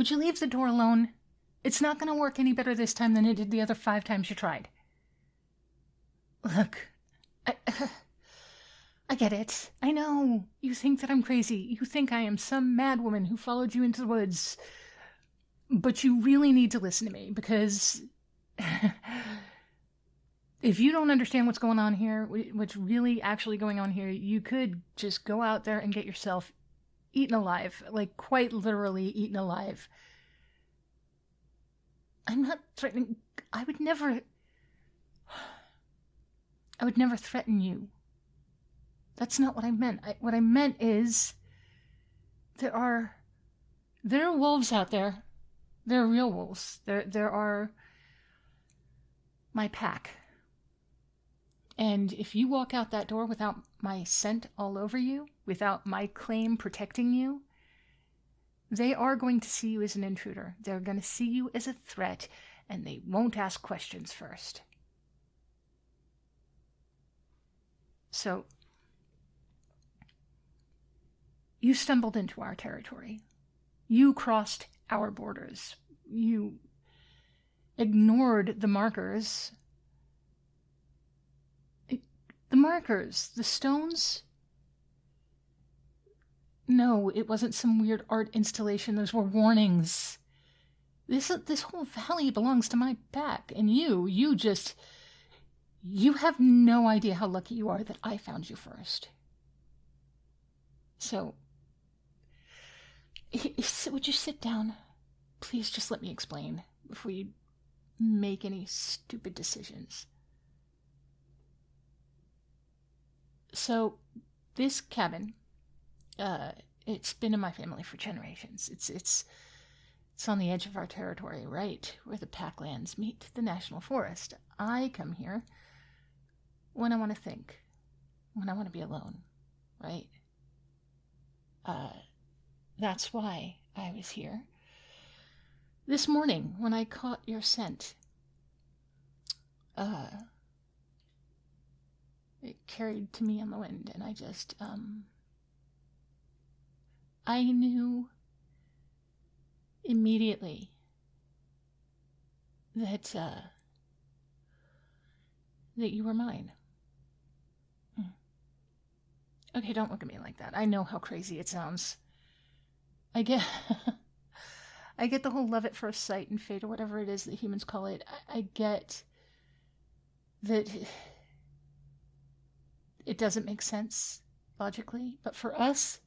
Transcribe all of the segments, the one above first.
Would you leave the door alone? It's not going to work any better this time than it did the other 5 times you tried. Look, I get it. I know. You think that I'm crazy. You think I am some mad woman who followed you into the woods. But you really need to listen to me, because if you don't understand what's going on here, what's really actually going on here, you could just go out there and get yourself eaten alive. Like, quite literally eaten alive. I'm not threatening. I would never threaten you. That's not what I meant. What I meant is, there are wolves out there. There are real wolves. There are my pack. And if you walk out that door without my scent all over you, without my claim protecting you, they are going to see you as an intruder. They're going to see you as a threat, and they won't ask questions first. So, you stumbled into our territory. You crossed our borders. You ignored the markers. The markers, the stones. No, it wasn't some weird art installation. Those were warnings. This whole valley belongs to my pack, and you have no idea how lucky you are that I found you first. So, would you sit down? Please just let me explain before you make any stupid decisions. So, this cabin, it's been in my family for generations. It's on the edge of our territory, right where the packlands meet the national forest. I come here when I want to think, when I want to be alone, right? That's why I was here. This morning, when I caught your scent, it carried to me on the wind, and I just, I knew immediately that you were mine. Okay, don't look at me like that. I know how crazy it sounds. I get the whole love at first sight and fate, or whatever it is that humans call it. I get that it doesn't make sense logically, but for us,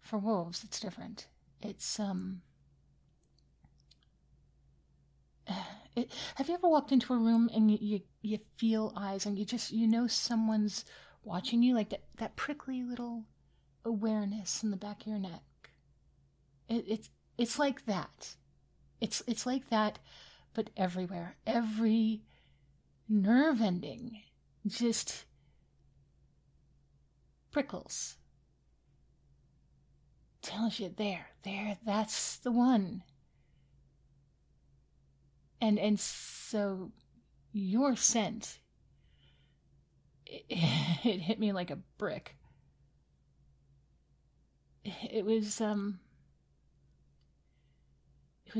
for wolves, it's different. It's, have you ever walked into a room and you feel eyes, and you know someone's watching you, like that prickly little awareness in the back of your neck? It's like that. It's like that, but everywhere. Every nerve ending just prickles. Tells you there, that's the one. And so your scent, it hit me like a brick. It was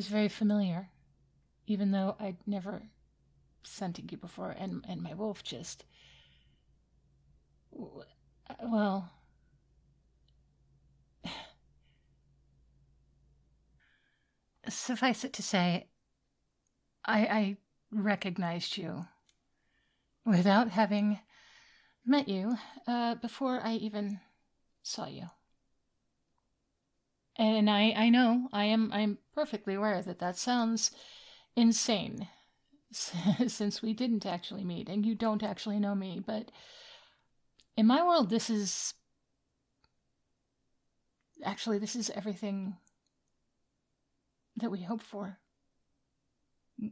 very familiar, even though I'd never scented you before, and my wolf just, well, suffice it to say, I recognized you without having met you before I even saw you. And I know, I'm perfectly aware that sounds insane, since we didn't actually meet, and you don't actually know me, but in my world, this is everything that we hope for.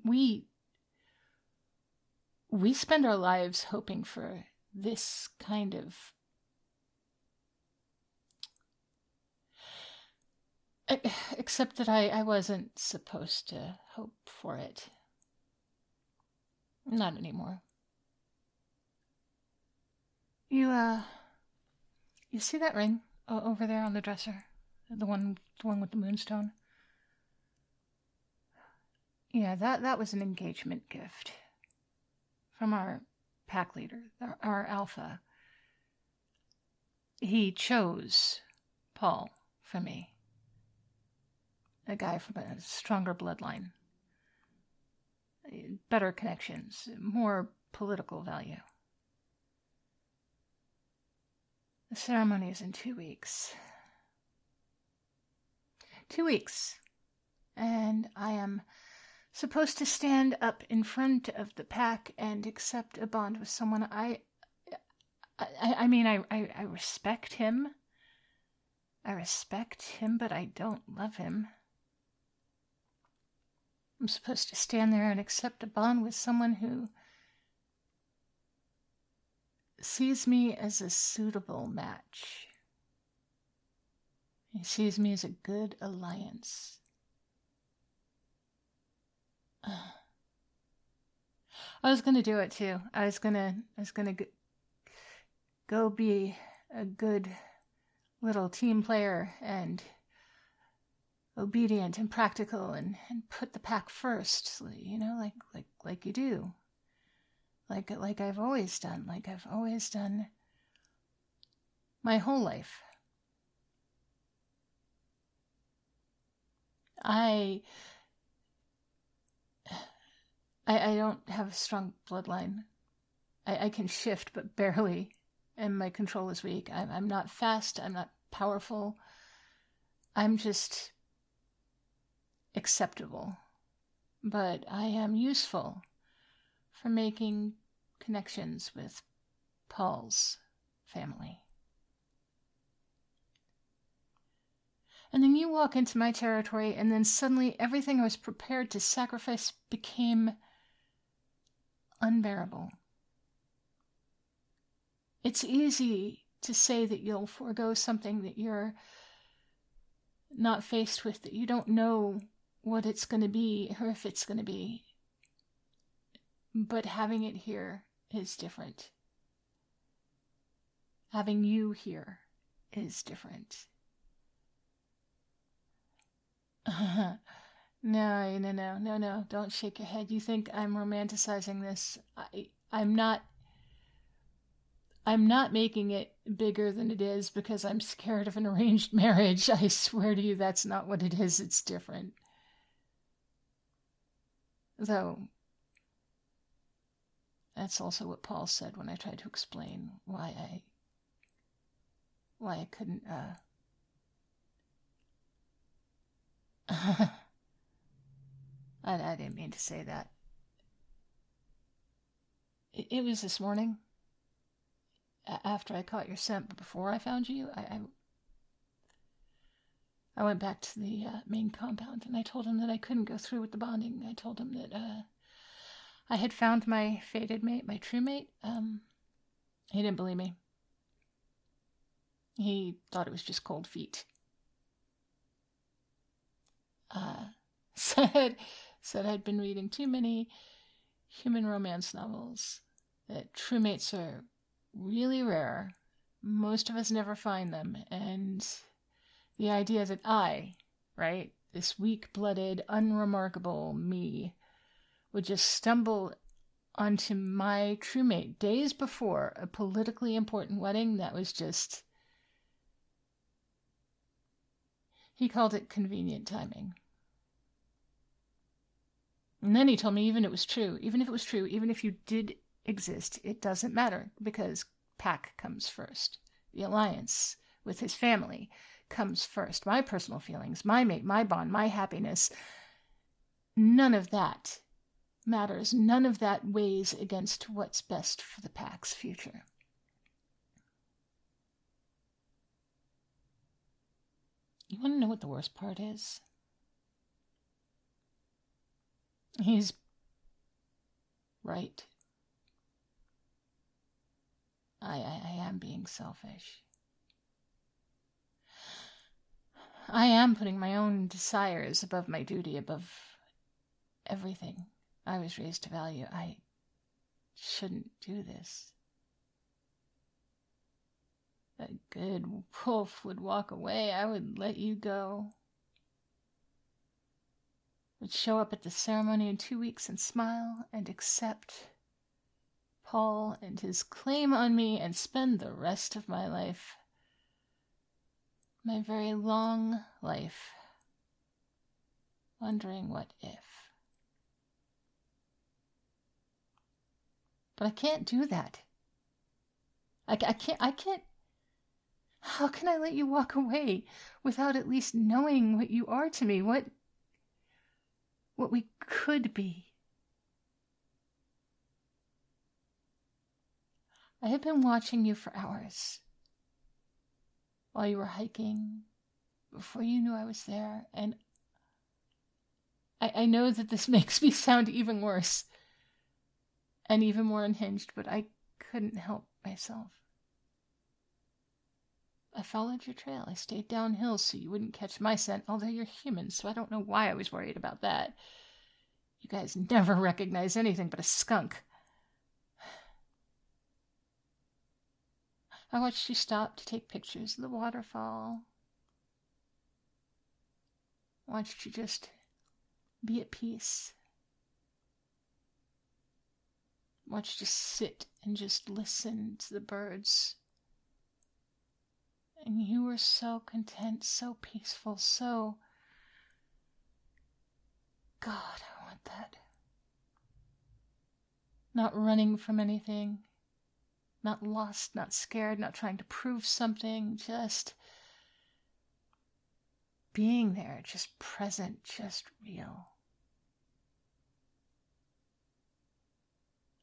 We spend our lives hoping for this kind of except that I wasn't supposed to hope for it. Not anymore. You see that ring over there on the dresser? The one with the moonstone. Yeah, that was an engagement gift from our pack leader, our alpha. He chose Paul for me. A guy from a stronger bloodline. Better connections, more political value. The ceremony is in 2 weeks. 2 weeks. And I am supposed to stand up in front of the pack and accept a bond with someone I respect him. I respect him, but I don't love him. I'm supposed to stand there and accept a bond with someone who sees me as a suitable match. He sees me as a good alliance. I was going to do it too. I was going to go be a good little team player and obedient and practical and put the pack first, like you do. Like I've always done, my whole life. I don't have a strong bloodline. I can shift, but barely, and my control is weak. I'm not fast, I'm not powerful. I'm just acceptable. But I am useful for making connections with Paul's family. And then you walk into my territory, and then suddenly everything I was prepared to sacrifice became unbearable. It's easy to say that you'll forego something that you're not faced with, that you don't know what it's going to be or if it's going to be. But having it here is different. Having you here is different. No, don't shake your head. You think I'm romanticizing this. I'm not making it bigger than it is because I'm scared of an arranged marriage. I swear to you, that's not what it is. It's different. Though, that's also what Paul said when I tried to explain why I couldn't, I didn't mean to say that. It was this morning, after I caught your scent, but before I found you, I went back to the main compound, and I told him that I couldn't go through with the bonding. I told him that I had found my fated mate, my true mate. He didn't believe me. He thought it was just cold feet. Said I'd been reading too many human romance novels, that true mates are really rare. Most of us never find them, and the idea that this weak-blooded, unremarkable me, would just stumble onto my true mate days before a politically important wedding, that was just... He called it convenient timing. And then he told me even if it was true, even if you did exist, it doesn't matter, because Pac comes first. The alliance with his family comes first. My personal feelings, my mate, my bond, my happiness, none of that matters. None of that weighs against what's best for the Pac's future. You want to know what the worst part is? He's right. I am being selfish. I am putting my own desires above my duty, above everything I was raised to value. I shouldn't do this. a good wolf would walk away, I would let you go. Would show up at the ceremony in 2 weeks and smile and accept Paul and his claim on me and spend the rest of my life, my very long life, wondering what if. But I can't do that. I can't. How can I let you walk away without at least knowing what you are to me, what we could be? I have been watching you for hours while you were hiking, before you knew I was there, and I know that this makes me sound even worse and even more unhinged, but I couldn't help myself. I followed your trail. I stayed downhill so you wouldn't catch my scent, although you're human, so I don't know why I was worried about that. You guys never recognize anything but a skunk. I watched you stop to take pictures of the waterfall. I watched you just be at peace. I watched you sit and just listen to the birds. And you were so content, so peaceful, so... God, I want that. Not running from anything. Not lost, not scared, not trying to prove something, just being there, just present, just real.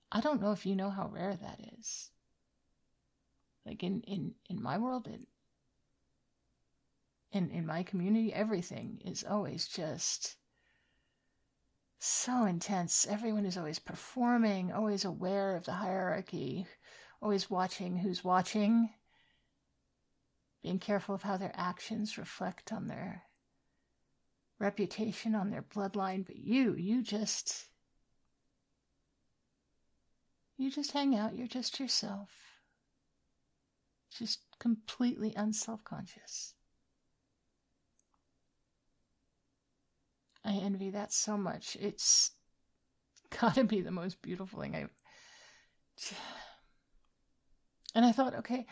I don't know if you know how rare that is. Like in my world, in my community, everything is always just so intense. Everyone is always performing, always aware of the hierarchy, always watching who's watching, being careful of how their actions reflect on their reputation, on their bloodline. But you just hang out. You're just yourself. Just completely unself-conscious. I envy that so much. It's gotta be the most beautiful thing And I thought, okay,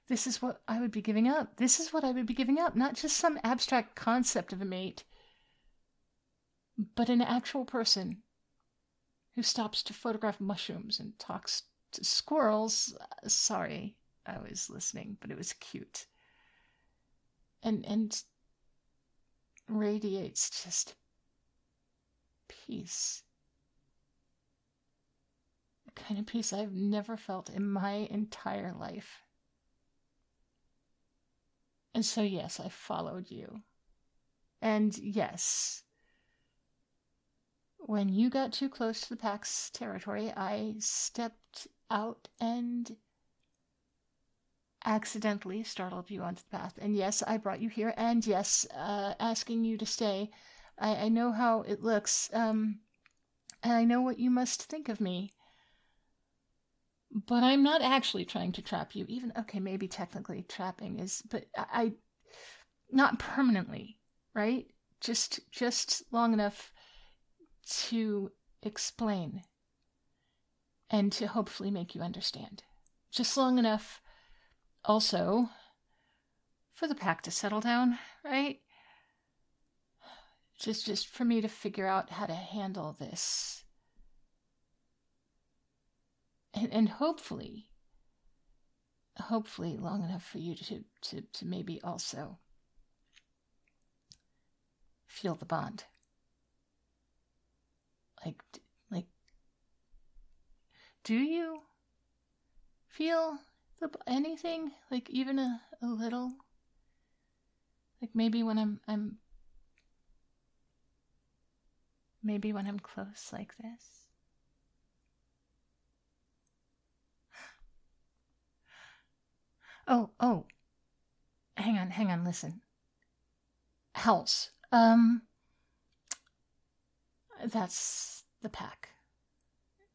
this is what I would be giving up. This is what I would be giving up. Not just some abstract concept of a mate, but an actual person who stops to photograph mushrooms and talks to squirrels. Sorry, I was listening, but it was cute. And radiates just peace. The kind of peace I've never felt in my entire life. And so, yes, I followed you. And yes, when you got too close to the pack's territory, I stepped out and accidentally startled you onto the path. And yes, I brought you here. And yes, asking you to stay. I know how it looks, and I know what you must think of me. But I'm not actually trying to trap you. Even, okay, maybe technically trapping is, but I not permanently, right? Just long enough to explain and to hopefully make you understand. Just long enough also for the pack to settle down, right? Just for me to figure out how to handle this. And hopefully long enough for you to maybe also feel the bond. Like, do you feel anything? Like even a little? Like maybe when I'm close like this? Oh, hang on, listen. Hells. That's the pack.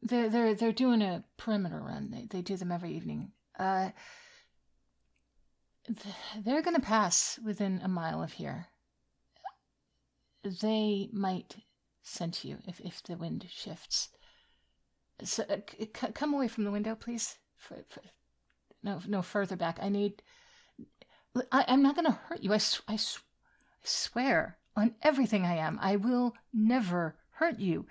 They're doing a perimeter run. They do them every evening. They're going to pass within a mile of here. They might scent you if the wind shifts. So come away from the window, please. No, further back. I'm not going to hurt you. I swear on everything I am. I will never hurt you.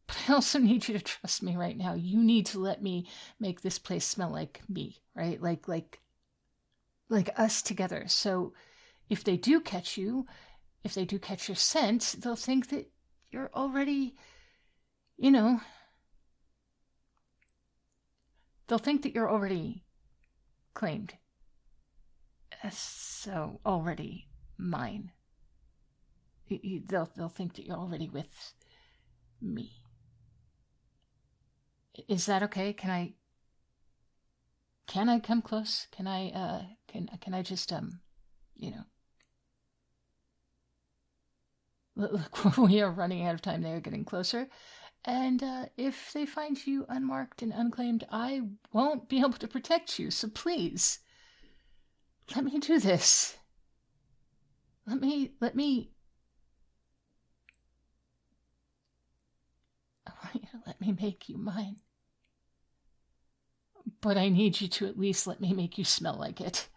But I also need you to trust me right now. You need to let me make this place smell like me, right? Like us together. So if they do catch you, if they do catch your scent, they'll think that you're already, they'll think that you're already claimed. So already mine. They'll think that you're already with me. Is that okay? Can I come close? Can I just look, we are running out of time. They are getting closer. And if they find you unmarked and unclaimed, I won't be able to protect you. So please, let me do this. Let me. I want you to let me make you mine. But I need you to at least let me make you smell like it.